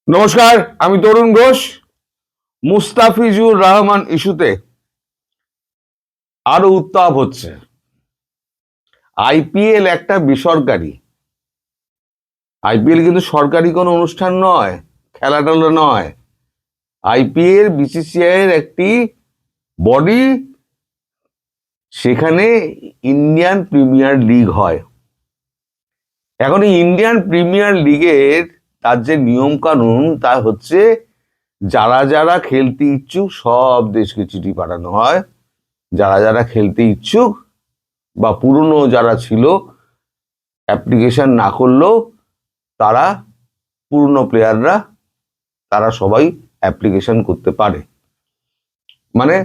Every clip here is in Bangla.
নমস্কার, আমি তরুণ ঘোষ। মুস্তাফিজুর রহমান ইস্যুতে আরো উত্তাপ হচ্ছে। আইপিএল একটা বেসরকারি, আইপিএল কিন্তু সরকারি কোনো অনুষ্ঠান নয়, খেলাটেলা নয়। আইপিএল বিসিসিআই এর একটি বডি, সেখানে ইন্ডিয়ান প্রিমিয়ার লিগ হয়। এখন এই ইন্ডিয়ান প্রিমিয়ার লিগের তার যে নিয়ম কানুন, তা হচ্ছে যারা যারা খেলতে ইচ্ছুক সব দেশকে চিঠি পাঠানো হয়। যারা যারা খেলতে ইচ্ছুক বা পুরনো যারা ছিল, অ্যাপ্লিকেশন না করলেও তারা, পুরনো প্লেয়াররা, তারা সবাই অ্যাপ্লিকেশন করতে পারে। মানে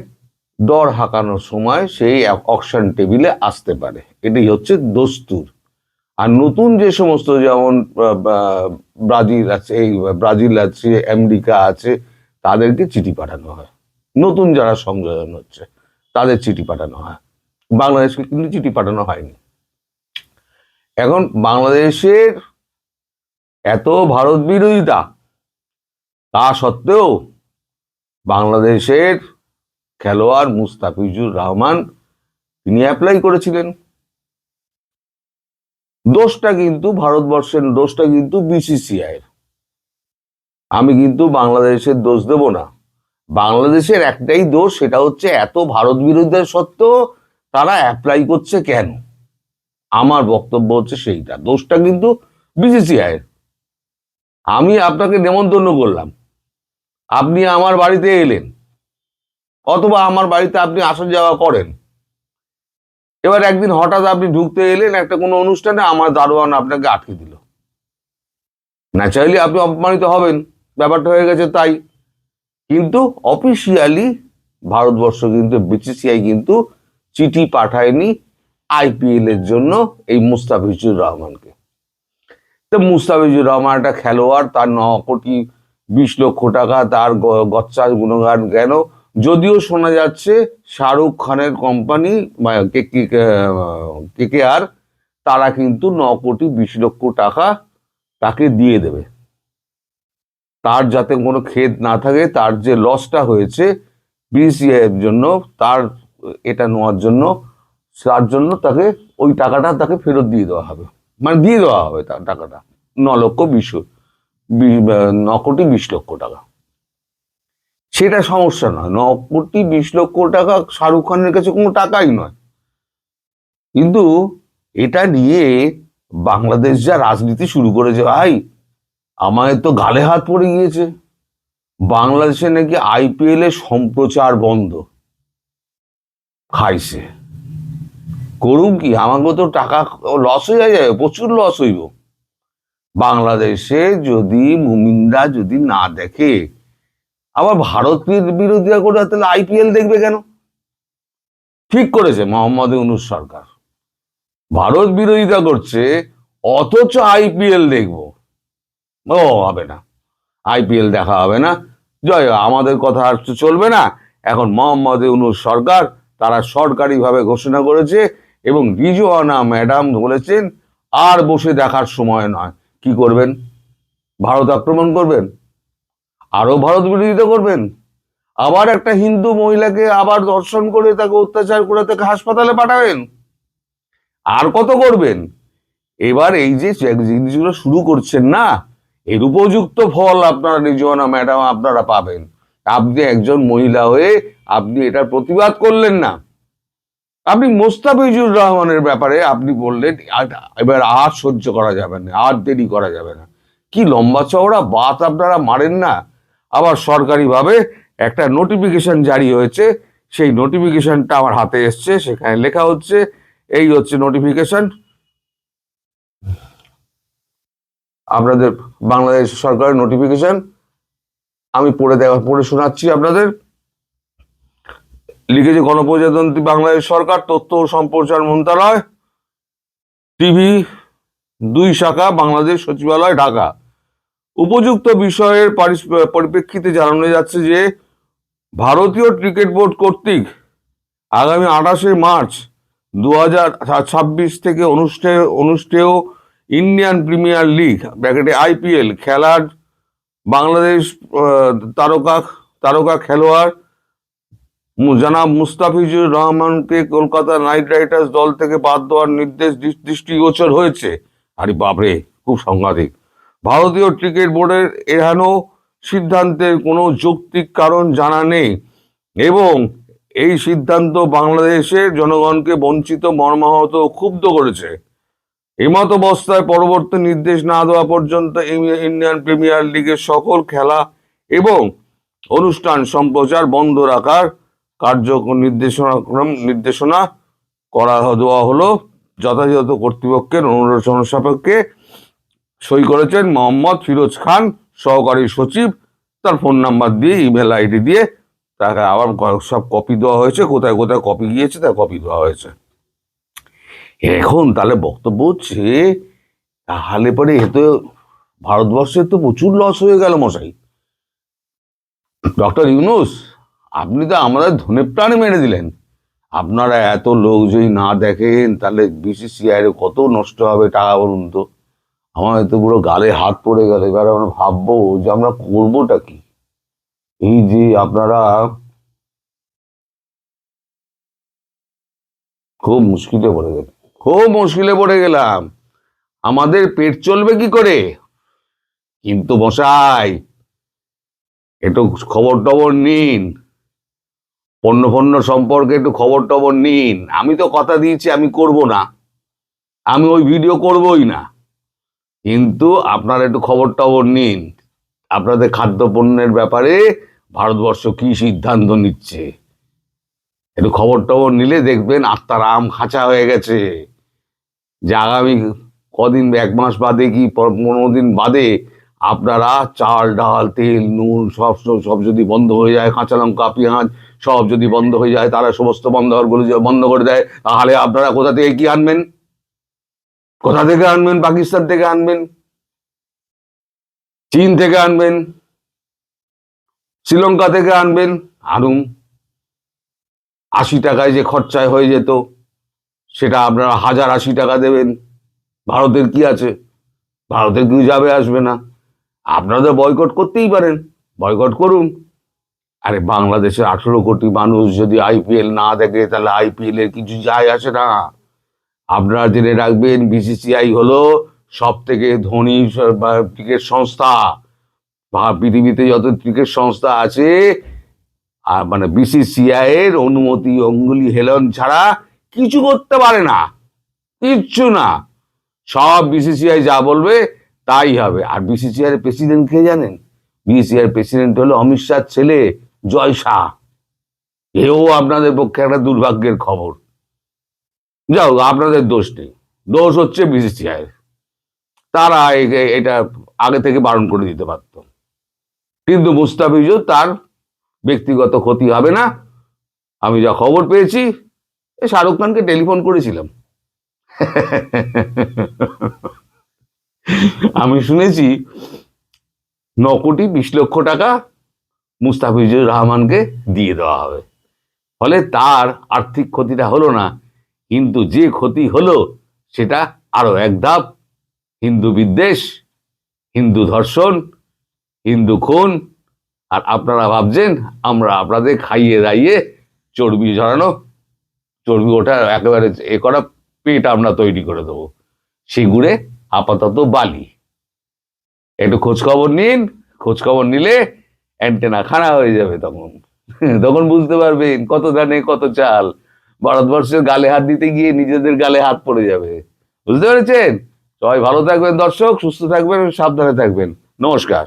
দর হাঁকানোর সময় সেই অকশন টেবিলে আসতে পারে। এটাই হচ্ছে দস্তুর। আর নতুন যে সমস্ত, যেমন ব্রাজিল আছে, ব্রাজিল আছে, আমেরিকা আছে, তাদেরকে চিঠি পাঠানো হয়। নতুন যারা সংযোজন হচ্ছে তাদের চিঠি পাঠানো হয়। বাংলাদেশকে কিন্তু চিঠি পাঠানো হয়নি। এখন বাংলাদেশের এত ভারত বিরোধিতা, তা সত্ত্বেও বাংলাদেশের খেলোয়াড় মুস্তাফিজুর রহমান তিনি অ্যাপ্লাই করেছিলেন। দোষটা কিন্তু ভারতবর্ষের, দোষটা কিন্তু বিসিসিআই এর। আমি কিন্তু বাংলাদেশের দোষ দেব না। বাংলাদেশের একটাই দোষ, সেটা হচ্ছে এত ভারত বিরোধিতা সত্ত্বেও তারা অ্যাপ্লাই করছে কেন। আমার বক্তব্য হচ্ছে সেইটা, দোষটা কিন্তু বিসিসিআই এর। আমি আপনাকে নেমন্তন্ন করলাম, আপনি আমার বাড়িতে এলেন, অথবা আমার বাড়িতে আপনি আসা যাওয়া করেন। এবার একদিন হঠাৎ আপনি ঢুকতে এলেন একটা কোনো অনুষ্ঠানে, আমার দারোয়ান আপনাকে আটকে দিল। ন্যাচারালি আপনি অপমানিত হবেন, ব্যাপারটা হয়ে গেছে তাই। কিন্তু অফিসিয়ালি ভারতবর্ষ কিন্তু, বিসিসিআই কিন্তু চিঠি পাঠায়নি আইপিএল এর জন্য এই মুস্তাফিজুর রহমানকে। তো মুস্তাফিজুর রহমান একটা খেলোয়াড়, তার 9,20,00,000 টাকা, তার গচ্চা গুণগান জ্ঞান। যদিও শোনা যাচ্ছে শাহরুখ খানের কোম্পানি কেকেআর, তারা কিন্তু 9,20,00,000 টাকা তাকে দিয়ে দেবে। তার যাতে কোনো খেদ না থাকে, তার যে লসটা হয়েছে বিসিসিআই এর জন্য, তার এটা নেওয়ার জন্য, তার জন্য তাকে ওই টাকাটা তাকে ফেরত দিয়ে দেওয়া হবে। মানে দিয়ে দেওয়া হবে তার টাকাটা, 9,20,00,000 টাকা। সেটা সমস্যা নয়, 9,20,00,000 টাকা শাহরুখ খানের কাছে কোনো টাকাই নয়। কিন্তু এটা নিয়ে বাংলাদেশ যা রাজনীতি শুরু করেছে ভাই, আমায় তো গালে হাত পড়ে গিয়েছে। বাংলাদেশে নাকি আইপিএল এর সম্প্রচার বন্ধ। খাইছে, করুক কি, আমাকে তো টাকা লস হয়ে যায়, প্রচুর লস হইব। বাংলাদেশে যদি মুমিনরা যদি না দেখে, আবার ভারত বিরোধিতা করে, তাহলে আইপিএল দেখবে কেন? ঠিক করেছে মোহাম্মদ ইউনূস সরকার, ভারত বিরোধিতা করছে অথচ আইপিএল দেখবো। ও হবে না, আইপিএল দেখা হবে না। জয়, আমাদের কথা আর চলবে না। এখন মোহাম্মদ ইউনূস সরকার, তারা সরকারিভাবে ঘোষণা করেছে, এবং রিজওয়ানা ম্যাডাম বলেছেন আর বসে দেখার সময় নয়। কি করবেন? ভারত আক্রমণ করবেন, আরো ভারত বিরোধিতা করবেন, আবার একটা হিন্দু মহিলাকে আবার ধর্ষণ করে, তাকে অত্যাচার করে, তাকে হাসপাতালে পাঠাবেন। আর কত করবেন? এবার এই যে জিনিসগুলো শুরু করছেন না, এর উপযুক্ত ফল আপনারা, রিজওয়ানা ম্যাডাম, আপনারা পাবেন। আপনি একজন মহিলা হয়ে আপনি এটার প্রতিবাদ করলেন না। আপনি মোস্তাফিজুর রহমানের ব্যাপারে আপনি বললেন, এবার আর সহ্য করা যাবে না, আর দেরি করা যাবে না। কি লম্বা চওড়া বাত আপনারা মারেন না? আবার সরকারিভাবে একটা নোটিফিকেশন জারি হয়েছে, সেই নোটিফিকেশনটা আমার হাতে এসছে, সেখানে লেখা হচ্ছে, এই হচ্ছে নোটিফিকেশন আপনাদের, বাংলাদেশ সরকারের নোটিফিকেশন। আমি পড়ে শোনাচ্ছি আপনাদের। লিখেছে গণপ্রজাতন্ত্রী বাংলাদেশ সরকার, তথ্য ও সম্প্রচার মন্ত্রণালয়, টিভি 2 শাখা, বাংলাদেশ সচিবালয়, ঢাকা। উপযুক্ত বিষয়ের পরিপ্রেক্ষিতে জানানো যাচ্ছে যে ভারতীয় ক্রিকেট বোর্ড কর্তৃক আগামী 28শে মার্চ 2026 থেকে অনুষ্ঠেয় ইন্ডিয়ান প্রিমিয়ার লিগ (আইপিএল) খেলার বাংলাদেশ তারকা তারকা খেলোয়াড় জনাব মুস্তাফিজুর রহমানকে কলকাতা নাইট রাইডার্স দল থেকে বাদ দেওয়ার নির্দেশ দৃষ্টিগোচর হয়েছে। আরে বাপরে, খুব সাংঘাতিক। ভারতীয় ক্রিকেট বোর্ডের এহেন সিদ্ধান্তের কোনো যৌক্তিক কারণ জানা নেই এবং এই সিদ্ধান্ত বাংলাদেশের জনগণকে বঞ্চিত, মর্মাহত ও ক্ষুব্ধ করেছে। এমত অবস্থায় পরবর্তী নির্দেশ না দেওয়া পর্যন্ত ইন্ডিয়ান প্রিমিয়ার লিগের সকল খেলা এবং অনুষ্ঠান সম্প্রচার বন্ধ রাখার নির্দেশনা করা দেওয়া হলো। যথাযথ কর্তৃপক্ষের অনুরোধ সাপেক্ষে সই করেছেন মোহাম্মদ ফিরোজ খান, সহকারী সচিব। তার ফোন নাম্বার দিয়ে, ইমেল আইডি দিয়ে তাকে আবার সব কপি দেওয়া হয়েছে। কোথায় কোথায় কপি গিয়েছে তা কপি দেওয়া হয়েছে। এখন তাহলে বক্তব্য হচ্ছে, তাহলে পরে এ তো ভারতবর্ষের তো প্রচুর লস হয়ে গেল মশাই। ডক্টর ইউনূস, আপনি তো আমাদের ধনে প্রাণে মেরে দিলেন। আপনারা এত লোক যদি না দেখেন তাহলে বিসিসিআই এর কত নষ্ট হবে টাকা, বলুন তো। আমার তো পুরো গালে হাত পড়ে গেল। এবার আমরা ভাববো যে আমরা করবোটা কি। এই যে আপনারা, খুব মুশকিলে পড়ে গেল, খুব মুশকিলে পড়ে গেলাম। আমাদের পেট চলবে কি করে? কিন্তু মশাই, একটু খবর টবর নিন, পণ্য সম্পর্কে একটু খবর টবর নিন। আমি তো কথা দিয়েছি আমি করব না, আমি ওই ভিডিও করবই না, কিন্তু আপনারা একটু খবর টবর নিন। আপনাদের খাদ্যপণ্যের ব্যাপারে ভারতবর্ষ কি সিদ্ধান্ত নিচ্ছে, একটু খবর টবর নিলে দেখবেন আত্মার আম খাঁচা হয়ে গেছে। যে আগামী কদিন, 1 মাস বাদে কি 15 দিন বাদে আপনারা চাল ডাল তেল নুন সব যদি বন্ধ হয়ে যায়, কাঁচা লঙ্কা পেঁয়াজ সব যদি বন্ধ হয়ে যায়, তারা সমস্ত বন্ধগুলো বন্ধ করে দেয়, তাহলে আপনারা কোথা থেকে কি আনবেন? কোথা থেকে আনবেন? পাকিস্তান থেকে আনবেন, চীন থেকে আনবেন, শ্রীলঙ্কা থেকে আনবেন। আনুন। 80 টাকায় যে খরচায় হয়ে যেত, সেটা আপনারা 1080 টাকা দেবেন। ভারতের কি আছে? ভারতের কেউ যাবে আসবে না। আপনাদের বয়কট করতেই পারেন, বয়কট করুন। আরে বাংলাদেশের 18 কোটি মানুষ যদি আইপিএল না দেখে, তাহলে আইপিএল এর কিছু যায় আসে না। আপনারা জেনে রাখবেন, বিসিসিআই হলো সব থেকে ধনী ক্রিকেট সংস্থা। পৃথিবীতে যত ক্রিকেট সংস্থা আছে, আর মানে বিসিসিআই এর অনুমতি অঙ্গুলি হেলন ছাড়া কিছু করতে পারে না, কিচ্ছু না। সব বিসিসিআই যা বলবে তাই হবে। আর বিসিসিআই এর প্রেসিডেন্ট কে জানেন? বিসিসিআই এর প্রেসিডেন্ট হলো অমিত শাহর ছেলে জয় শাহ। এও আপনাদের পক্ষে একটা দুর্ভাগ্যের খবর। যাও, আপনাদের দোষ নেই, দোষ হচ্ছে বিসিসিআই। তারা এটা আগে থেকে বারণ করে দিতে পারত। কিন্তু মুস্তাফিজুর, তার ব্যক্তিগত ক্ষতি হবে না। আমি যা খবর পেয়েছি, শাহরুখ খানকে টেলিফোন করেছিলাম। আমি শুনেছি 9,20,00,000 টাকা মুস্তাফিজুর রহমানকে দিয়ে দেওয়া হবে। ফলে তার আর্থিক ক্ষতিটা হলো না, কিন্তু যে ক্ষতি হলো সেটা আরো এক ধাপ। হিন্দু বিদ্বেষ, হিন্দু ধর্ষণ, হিন্দু খুন। আর আপনারা ভাবছেন আমরা আপনাদের খাইয়ে দাইয়ে চর্বি ঝরানো, চর্বি ওটা একেবারে এ করা পেট আমরা তৈরি করে দেবো। সেগুড়ে আপাতত বালি। একটু খোঁজখবর নিন, খোঁজখবর নিলে অ্যান্টেনা খাড়া হয়ে যাবে। তখন বুঝতে পারবেন কত ধানে কত চাল। ভারতবর্ষের গালে হাত দিতে গিয়ে নিজেদের গালে হাত পড়ে যাবে। বুঝতে পেরেছেন? সবাই ভালো থাকবেন দর্শক, সুস্থ থাকবেন, সাবধানে থাকবেন। নমস্কার।